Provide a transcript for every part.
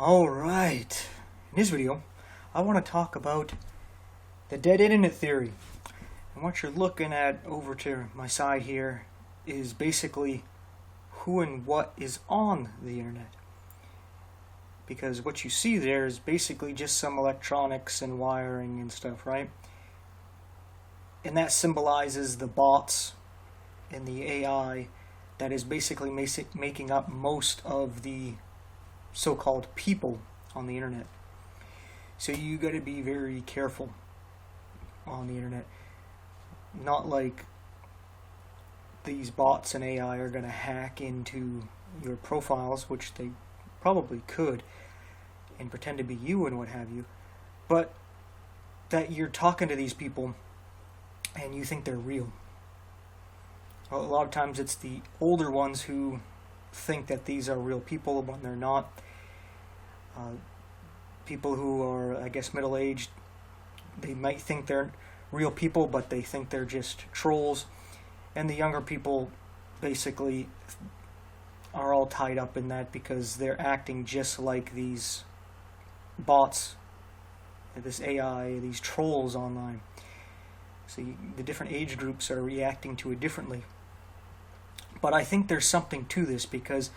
Alright, in this video I want to talk about the dead internet theory. And what you're looking at over to my side here is basically who and what is on the internet. Because what you see there is basically just some electronics and wiring and stuff, right? And that symbolizes the bots and the AI that is basically making up most of the so-called people on the internet. So you got to be very careful on the internet. Not like these bots and AI are going to hack into your profiles, which they probably could, and pretend to be you and what have you, but that you're talking to these people and you think they're real. A lot of times it's the older ones who think that these are real people when they're not. People who are, I guess, middle-aged, they might think they're real people, but they think they're just trolls. And the younger people basically are all tied up in that because they're acting just like these bots, this AI, these trolls online. So the different age groups are reacting to it differently. But I think there's something to this, because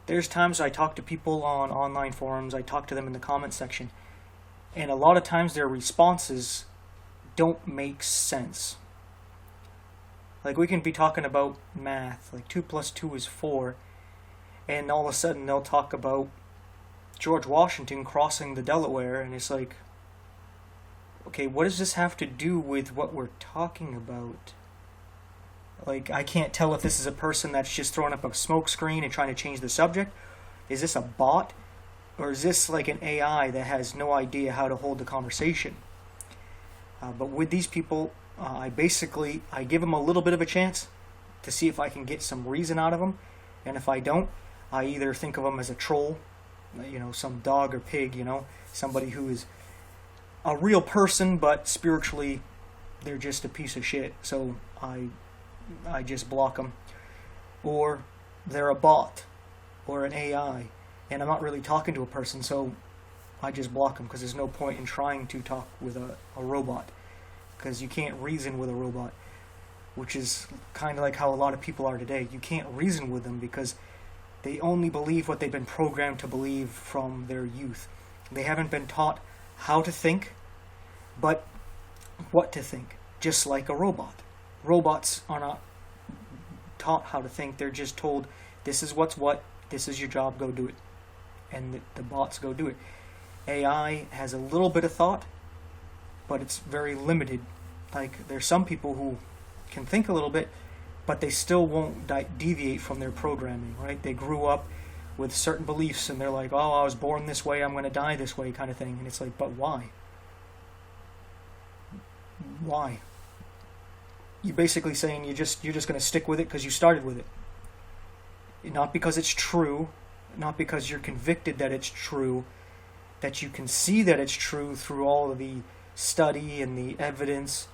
there's times I talk to people on online forums, I talk to them in the comment section, and a lot of times their responses don't make sense. Like, we can be talking about math, like 2 plus 2 is 4, and all of a sudden they'll talk about George Washington crossing the Delaware, and it's like, okay, what does this have to do with what we're talking about? Like, I can't tell if this is a person that's just throwing up a smoke screen and trying to change the subject. Is this a bot? Or is this like an AI that has no idea how to hold the conversation? But with these people, I give them a little bit of a chance to see if I can get some reason out of them. And if I don't, I either think of them as a troll, some dog or pig, somebody who is a real person, but spiritually they're just a piece of shit. So I just block them. Or they're a bot or an AI, and I'm not really talking to a person, so I just block them, because there's no point in trying to talk with a robot, because you can't reason with a robot, which is kind of like how a lot of people are today. You can't reason with them because they only believe what they've been programmed to believe from their youth. They haven't been taught how to think, but what to think, just like a robot. Robots are not taught how to think. They're just told, this is what's what, this is your job, go do it. And the bots go do it. AI has a little bit of thought, but it's very limited. Like, there's some people who can think a little bit, but they still won't deviate from their programming, right? They grew up with certain beliefs, and they're like, oh, I was born this way, I'm going to die this way, kind of thing. And it's like, but why? Why? You're basically saying you're just going to stick with it because you started with it. Not because it's true, not because you're convicted that it's true, that you can see that it's true through all of the study and the evidence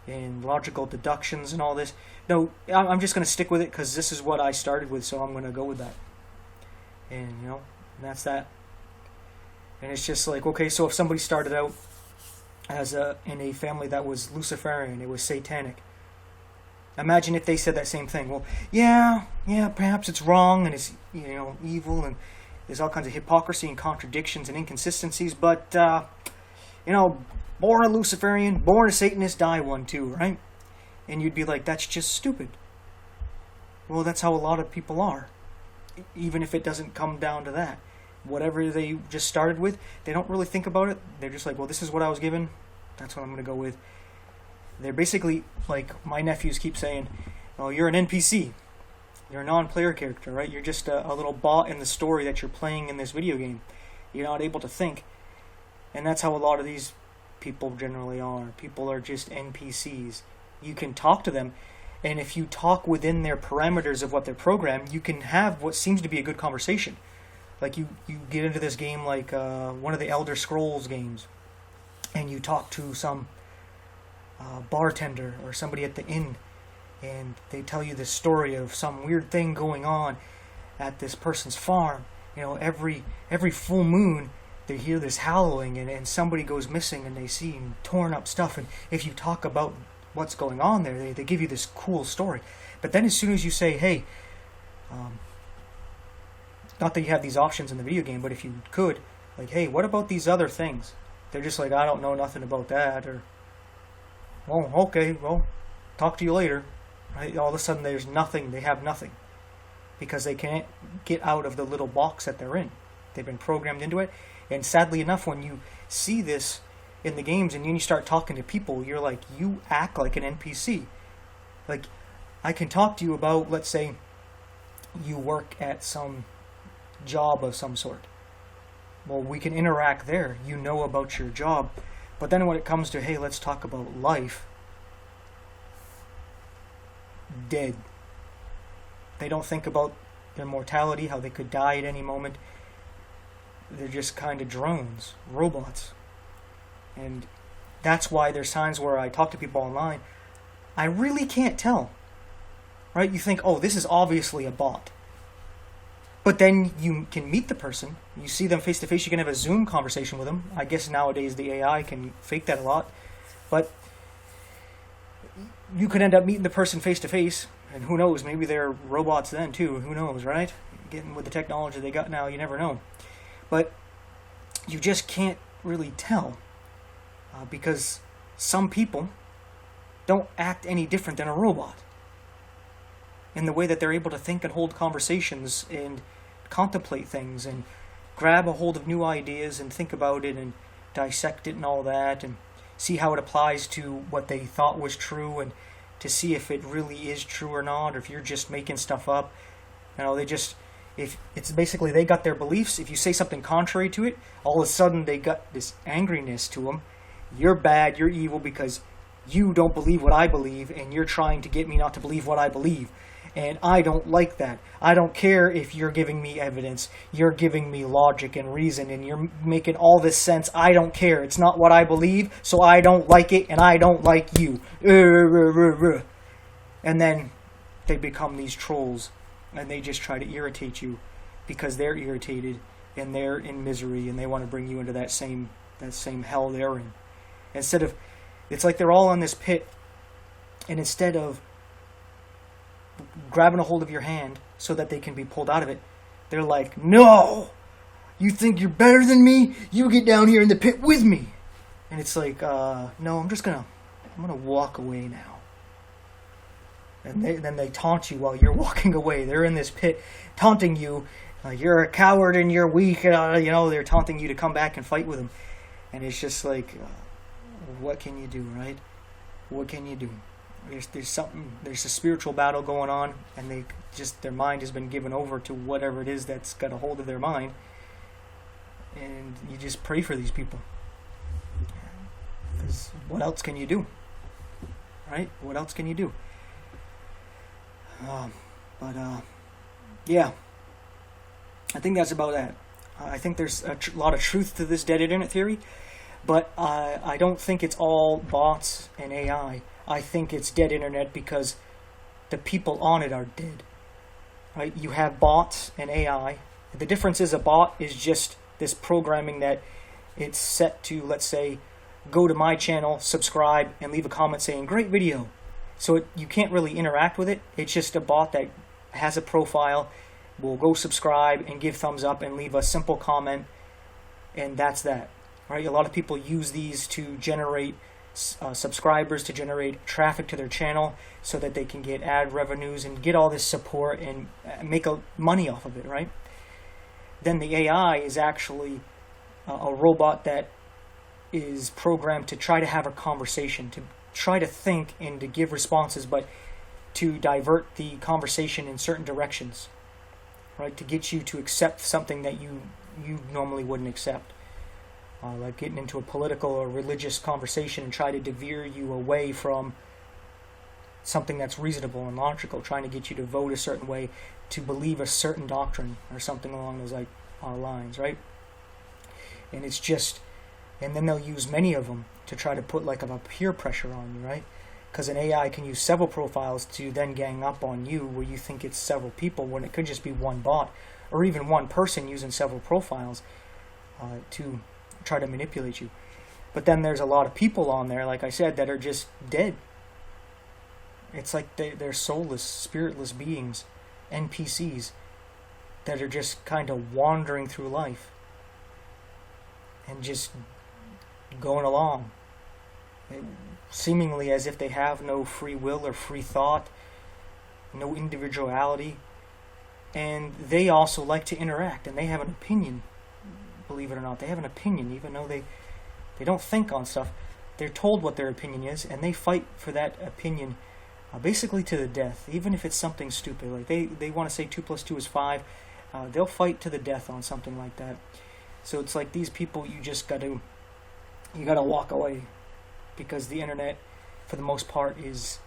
and logical deductions and all this. No, I'm just going to stick with it because this is what I started with, so I'm going to go with that. And, and that's that. And it's just like, okay, so if somebody started out in a family that was Luciferian, it was satanic, imagine if they said that same thing. Well, yeah, perhaps it's wrong and it's, evil, and there's all kinds of hypocrisy and contradictions and inconsistencies, but, born a Luciferian, born a Satanist, die one too, right? And you'd be like, that's just stupid. Well, that's how a lot of people are, even if it doesn't come down to that. Whatever they just started with, they don't really think about it. They're just like, well, this is what I was given, that's what I'm going to go with. They're basically, like my nephews keep saying, oh, you're an NPC. You're a non-player character, right? You're just a little bot in the story that you're playing in this video game. You're not able to think. And that's how a lot of these people generally are. People are just NPCs. You can talk to them, and if you talk within their parameters of what they're programmed, you can have what seems to be a good conversation. Like you get into this game like one of the Elder Scrolls games, and you talk to some bartender or somebody at the inn, and they tell you this story of some weird thing going on at this person's farm, every full moon they hear this howling and somebody goes missing and they see torn up stuff, and if you talk about what's going on there, they give you this cool story. But then as soon as you say, hey, not that you have these options in the video game, but if you could, like, hey, what about these other things? They're just like, I don't know nothing about that, or, well, okay, well, talk to you later. Right? All of a sudden there's nothing, they have nothing, because they can't get out of the little box that they're in. They've been programmed into it, and sadly enough, when you see this in the games and you start talking to people, you're like, you act like an NPC. Like, I can talk to you about, let's say, you work at some job of some sort. Well, we can interact there. You know about your job. But then when it comes to, hey, let's talk about life, dead. They don't think about their mortality, how they could die at any moment. They're just kind of drones, robots. And that's why there's times where I talk to people online, I really can't tell. Right? You think, oh, this is obviously a bot. But then you can meet the person, you see them face to face, you can have a Zoom conversation with them. I guess nowadays the AI can fake that a lot. But you could end up meeting the person face to face, and who knows, maybe they're robots then too, who knows, right? Getting with the technology they got now, you never know. But you just can't really tell, because some people don't act any different than a robot in the way that they're able to think and hold conversations and contemplate things and grab a hold of new ideas and think about it and dissect it and all that and see how it applies to what they thought was true and to see if it really is true or not, or if you're just making stuff up. If it's basically they got their beliefs, if you say something contrary to it, all of a sudden they got this angriness to them. You're bad, you're evil because you don't believe what I believe, and you're trying to get me not to believe what I believe. And I don't like that. I don't care if you're giving me evidence. You're giving me logic and reason, and you're making all this sense. I don't care. It's not what I believe, so I don't like it, and I don't like you. And then they become these trolls, and they just try to irritate you because they're irritated, and they're in misery, and they want to bring you into that same hell they're in. It's like they're all on this pit, and instead of grabbing a hold of your hand so that they can be pulled out of it, they're like, no, you think you're better than me? You get down here in the pit with me. And it's like, no, I'm gonna walk away now. And then they taunt you while you're walking away. They're in this pit taunting you. You're a coward and you're weak. They're taunting you to come back and fight with them. And it's just like, what can you do, right? What can you do? There's a spiritual battle going on, and their mind has been given over to whatever it is that's got a hold of their mind, and you just pray for these people. Because what else can you do, right? What else can you do? Yeah, I think that's about that. I think there's a lot of truth to this dead internet theory, but I don't think it's all bots and AI. I think it's dead internet because the people on it are dead. Right? You have bots and AI. The difference is a bot is just this programming that it's set to, let's say, go to my channel, subscribe, and leave a comment saying, great video. So you can't really interact with it. It's just a bot that has a profile, will go subscribe and give thumbs up and leave a simple comment, and that's that. Right? A lot of people use these to generate subscribers, to generate traffic to their channel so that they can get ad revenues and get all this support and make money off of it, right? Then the AI is actually a robot that is programmed to try to have a conversation, to try to think and to give responses, but to divert the conversation in certain directions, right? To get you to accept something that you normally wouldn't accept. Like getting into a political or religious conversation and try to veer you away from something that's reasonable and logical, trying to get you to vote a certain way, to believe a certain doctrine or something along those lines, right? And it's just, and then they'll use many of them to try to put like a peer pressure on you, right? Because an AI can use several profiles to then gang up on you where you think it's several people when it could just be one bot. Or it could just be one person, right? And then they'll use many of them to try to put like a peer pressure on you, right? Because an AI can use several profiles to then gang up on you where you think it's several people when it could just be one bot. Or it could just be one person, right? And then they'll use many of them to try to put like a peer pressure on you, right? Because an AI can use several profiles to then gang up on you where you think it's several people when it could just be one bot. Or or even one person using several profiles to try to manipulate you. But then there's a lot of people on there, like I said, that are just dead. It's like they're soulless, spiritless beings, NPCs, that are just kind of wandering through life and just going along, seemingly as if they have no free will or free thought, no individuality. And they also like to interact, and they have an opinion. Believe it or not, they have an opinion, even though they don't think on stuff. They're told what their opinion is, and they fight for that opinion basically to the death, even if it's something stupid. Like they want to say 2 + 2 is 5. They'll fight to the death on something like that. So it's like these people, you gotta walk away, because the internet, for the most part, is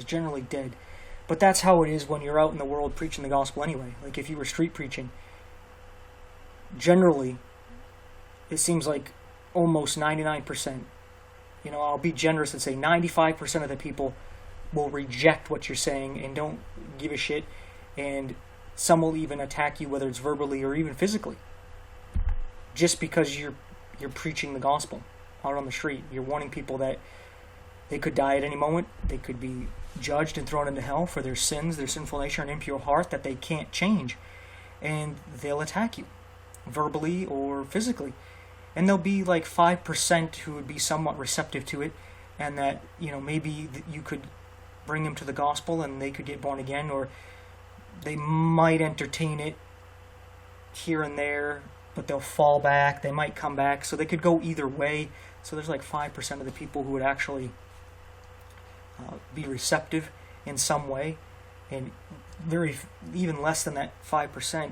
generally dead. But that's how it is when you're out in the world preaching the gospel anyway. Like if you were street preaching, generally, it seems like almost 99%, I'll be generous and say 95% of the people will reject what you're saying and don't give a shit, and some will even attack you, whether it's verbally or even physically, just because you're preaching the gospel out on the street. You're warning people that they could die at any moment. They could be judged and thrown into hell for their sins, their sinful nature and impure heart that they can't change. And they'll attack you, verbally or physically. And there'll be like 5% who would be somewhat receptive to it, and that, maybe you could bring them to the gospel and they could get born again, or they might entertain it here and there, but they'll fall back. They might come back. So they could go either way. So there's like 5% of the people who would actually be receptive in some way, and even less than that 5%,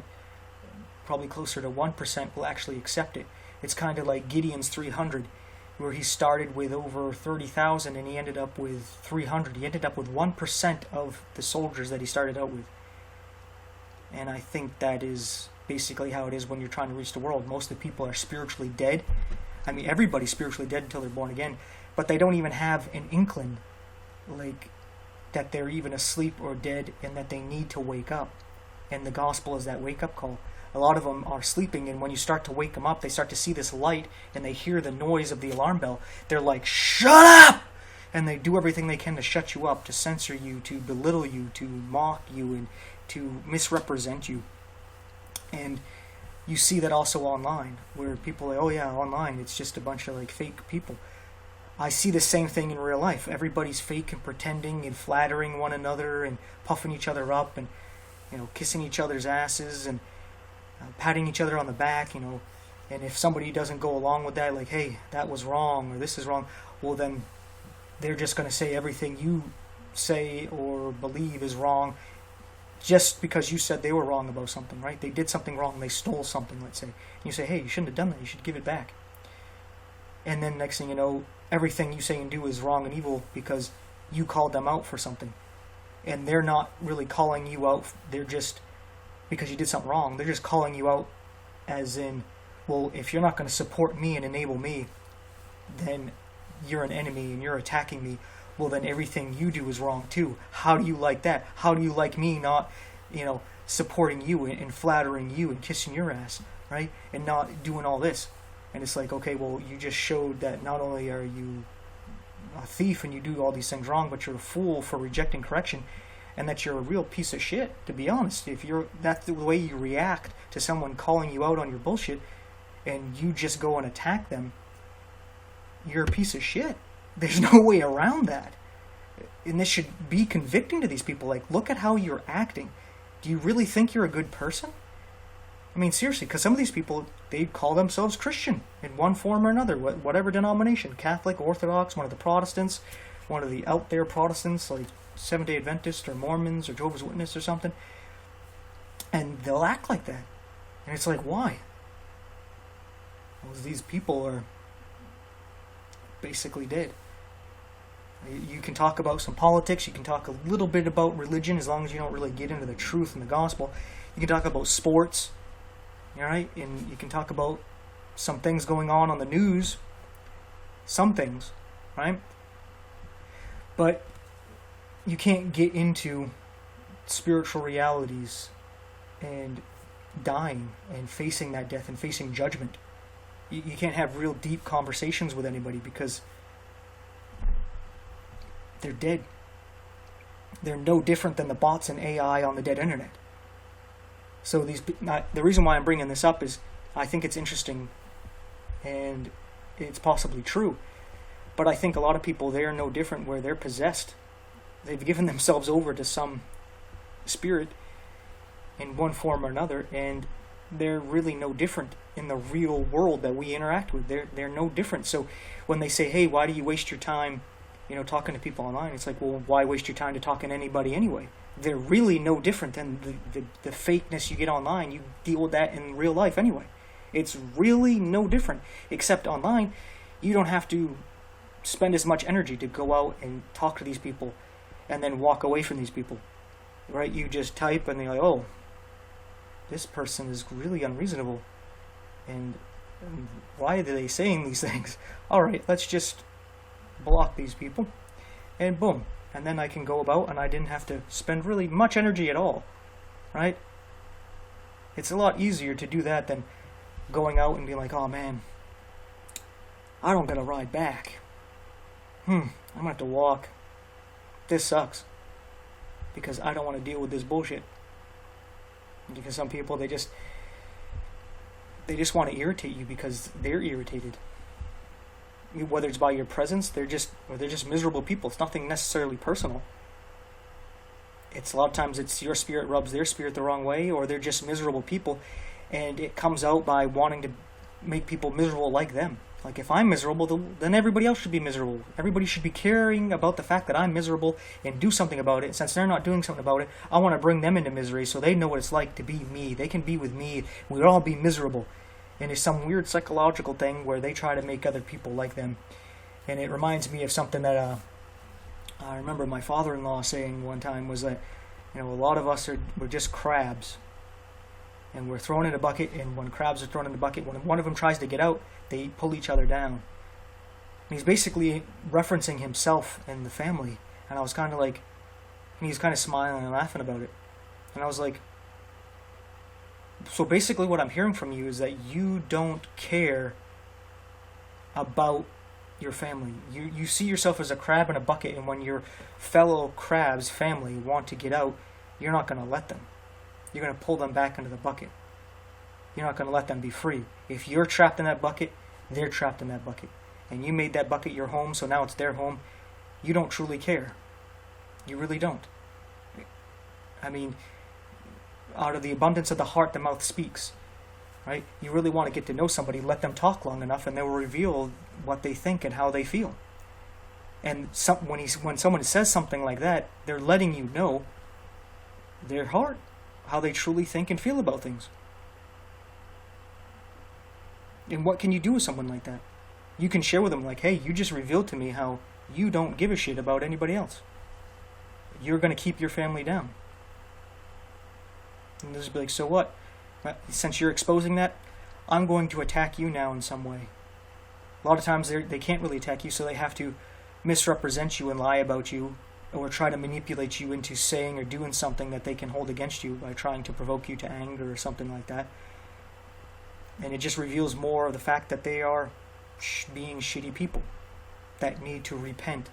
probably closer to 1%, will actually accept it. It's kind of like Gideon's 300, where he started with over 30,000 and he ended up with 300. He ended up with 1% of the soldiers that he started out with. And I think that is basically how it is when you're trying to reach the world. Most of the people are spiritually dead. I mean, everybody's spiritually dead until they're born again, but they don't even have an inkling, like, that they're even asleep or dead, and that they need to wake up. And the gospel is that wake-up call. A lot of them are sleeping, and when you start to wake them up, they start to see this light, and they hear the noise of the alarm bell. They're like, shut up! And they do everything they can to shut you up, to censor you, to belittle you, to mock you, and to misrepresent you. And you see that also online, where people are like, oh yeah, online, it's just a bunch of like fake people. I see the same thing in real life. Everybody's fake and pretending and flattering one another and puffing each other up and, kissing each other's asses and patting each other on the back, and if somebody doesn't go along with that, like, hey, that was wrong or this is wrong, well then they're just going to say everything you say or believe is wrong, just because you said they were wrong about something, right? They did something wrong, they stole something, let's say. And you say, hey, you shouldn't have done that, you should give it back. And then next thing you know, everything you say and do is wrong and evil because you called them out for something. And they're not really calling you out, they're just, because you did something wrong, they're just calling you out as in, well, if you're not going to support me and enable me, then you're an enemy and you're attacking me. Well, then everything you do is wrong too. How do you like that? How do you like me not, supporting you and flattering you and kissing your ass, right? And not doing all this. And it's like, okay, well, you just showed that not only are you a thief and you do all these things wrong, but you're a fool for rejecting correction, and that you're a real piece of shit, to be honest. If that's the way you react to someone calling you out on your bullshit, and you just go and attack them, you're a piece of shit. There's no way around that. And this should be convicting to these people. Like, look at how you're acting. Do you really think you're a good person? I mean, seriously, because some of these people, they call themselves Christian in one form or another, whatever denomination, Catholic, Orthodox, one of the Protestants, one of the out there Protestants, like Seventh-day Adventists or Mormons or Jehovah's Witnesses or something, and they'll act like that. And it's like, why? Well, these people are basically dead. You can talk about some politics, you can talk a little bit about religion, as long as you don't really get into the truth and the gospel. You can talk about sports, all right? And you can talk about some things going on the news, some things, right? But you can't get into spiritual realities and dying and facing that death and facing judgment. You can't have real deep conversations with anybody because they're dead. They're no different than the bots and AI on the dead internet. So the reason why I'm bringing this up is I think it's interesting and it's possibly true. But I think a lot of people, they are no different where they're possessed. They've given themselves over to some spirit in one form or another, and they're really no different in the real world that we interact with. They're no different. So when they say, hey, why do you waste your time, talking to people online? It's like, well, why waste your time to talking to anybody anyway? They're really no different than the fakeness you get online. You deal with that in real life anyway. It's really no different, except online, you don't have to spend as much energy to go out and talk to these people and then walk away from these people, right? You just type and they're like, oh, this person is really unreasonable, and why are they saying these things? All right, let's just block these people, and boom, and then I can go about and I didn't have to spend really much energy at all, right? It's a lot easier to do that than going out and being like, oh man, I don't get a ride back. I'm gonna have to walk. This sucks. Because I don't want to deal with this bullshit. Because some people, they just want to irritate you because they're irritated. Whether it's by your presence, they're just miserable people. It's nothing necessarily personal. It's a lot of times it's your spirit rubs their spirit the wrong way, or they're just miserable people, and it comes out by wanting to make people miserable like them. Like, if I'm miserable, then everybody else should be miserable. Everybody should be caring about the fact that I'm miserable and do something about it. Since they're not doing something about it, I want to bring them into misery so they know what it's like to be me. They can be with me. We'll all be miserable. And it's some weird psychological thing where they try to make other people like them. And it reminds me of something that I remember my father-in-law saying one time, was that, a lot of us we're just crabs. And we're thrown in a bucket, and when crabs are thrown in the bucket, when one of them tries to get out, they pull each other down. And he's basically referencing himself and the family. And I was kind of like, and he's kind of smiling and laughing about it. And I was like, so basically what I'm hearing from you is that you don't care about your family. You see yourself as a crab in a bucket, and when your fellow crabs, family, want to get out, you're not going to let them. You're going to pull them back into the bucket. You're not going to let them be free. If you're trapped in that bucket, they're trapped in that bucket. And you made that bucket your home, so now it's their home. You don't truly care. You really don't. I mean, out of the abundance of the heart, the mouth speaks. Right? You really want to get to know somebody, let them talk long enough, and they will reveal what they think and how they feel. And when someone says something like that, they're letting you know their heart, how they truly think and feel about things. And what can you do with someone like that? You can share with them like, hey, you just revealed to me how you don't give a shit about anybody else. You're going to keep your family down. And they'll just be like, so what? Since you're exposing that, I'm going to attack you now in some way. A lot of times they can't really attack you, so they have to misrepresent you and lie about you, or try to manipulate you into saying or doing something that they can hold against you by trying to provoke you to anger or something like that. And it just reveals more of the fact that they are being shitty people that need to repent,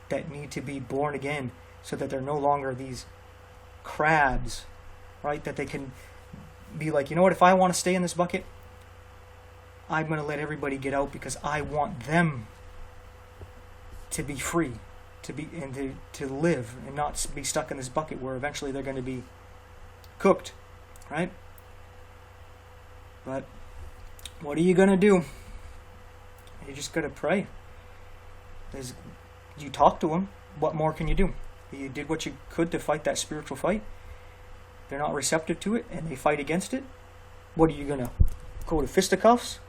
that need to be born again, so that they're no longer these crabs, right? That they can be like, you know what, if I want to stay in this bucket, I'm going to let everybody get out because I want them to be free, to live and not be stuck in this bucket where eventually they're going to be cooked, right? But what are you going to do? You just got to pray. You talk to them. What more can you do? You did what you could to fight that spiritual fight. They're not receptive to it, and they fight against it. What are you going to go to fisticuffs?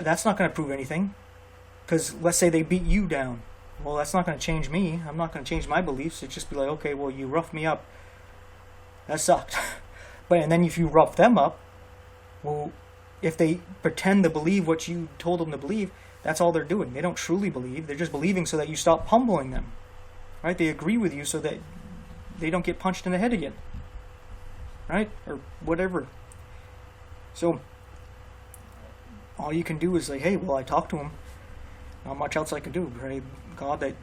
That's not going to prove anything. Because let's say they beat you down. Well, that's not going to change me. I'm not going to change my beliefs. It's just be like, okay, well, you roughed me up. That sucked. And then if you rough them up, well, if they pretend to believe what you told them to believe, that's all they're doing. They don't truly believe. They're just believing so that you stop humbling them. Right? They agree with you so that they don't get punched in the head again. Right? Or whatever. So all you can do is like, hey, well, I talked to him. Not much else I can do. Pray God that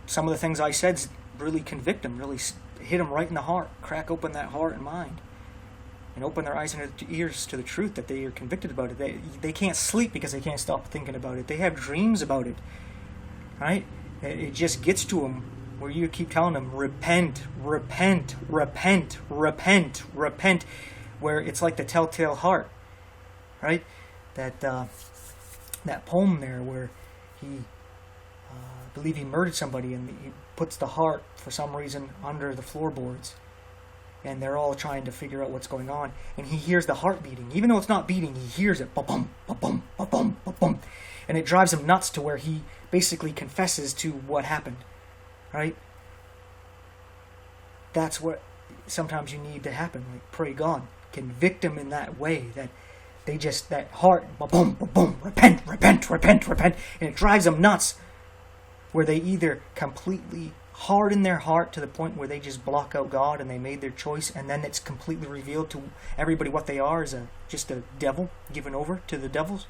some of the things I said really convict him, really hit him right in the heart, crack open that heart and mind, and open their eyes and ears to the truth, that they are convicted about it. They can't sleep because they can't stop thinking about it. They have dreams about it, right? It just gets to them where you keep telling them, repent, repent, repent, repent, repent, where it's like the telltale heart, right? That poem there where he, I believe he murdered somebody, and he puts the heart, for some reason, under the floorboards. And they're all trying to figure out what's going on. And he hears the heart beating. Even though it's not beating, he hears it. Ba-bum, ba-bum, ba-bum, ba-bum. And it drives him nuts to where he basically confesses to what happened. Right? That's what sometimes you need to happen. Like, pray God. Convict them in that way. That they just, that heart, ba-bum, ba-bum, repent, repent, repent, repent. And it drives them nuts. Where they either completely harden their heart to the point where they just block out God and they made their choice, and then it's completely revealed to everybody what they are is just a devil given over to the devils,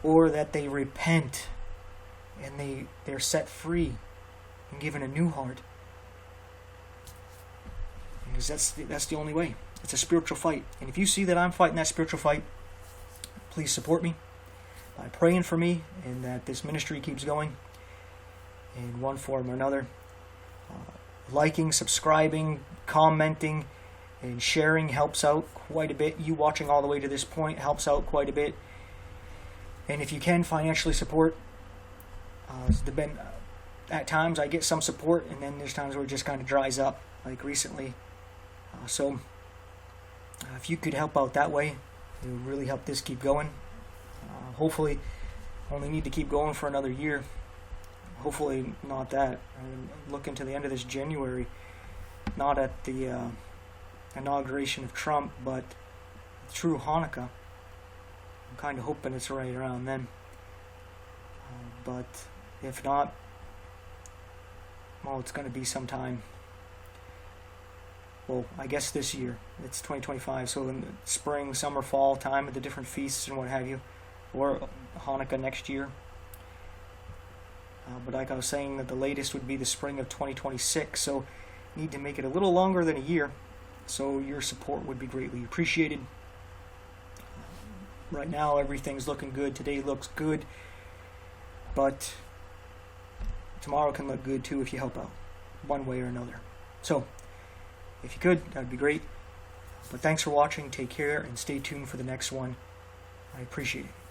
or that they repent and they're set free and given a new heart. Because that's the only way. It's a spiritual fight. And if you see that I'm fighting that spiritual fight, please support me by praying for me and that this ministry keeps going in one form or another. Liking, subscribing, commenting, and sharing helps out quite a bit. You watching all the way to this point helps out quite a bit. And if you can financially support, at times I get some support, and then there's times where it just kind of dries up, like recently. So if you could help out that way, it would really help this keep going. Hopefully, only need to keep going for another year. Hopefully not that. I'm looking to the end of this January, not at the inauguration of Trump, but through Hanukkah. I'm kind of hoping it's right around then. But if not, well, it's going to be sometime. Well, I guess this year. It's 2025, so in the spring, summer, fall time at the different feasts and what have you, or Hanukkah next year. But like I was saying, that the latest would be the spring of 2026, so need to make it a little longer than a year, so your support would be greatly appreciated. Right now, everything's looking good. Today looks good, but tomorrow can look good too if you help out, one way or another. So, if you could, that'd be great. But thanks for watching, take care, and stay tuned for the next one. I appreciate it.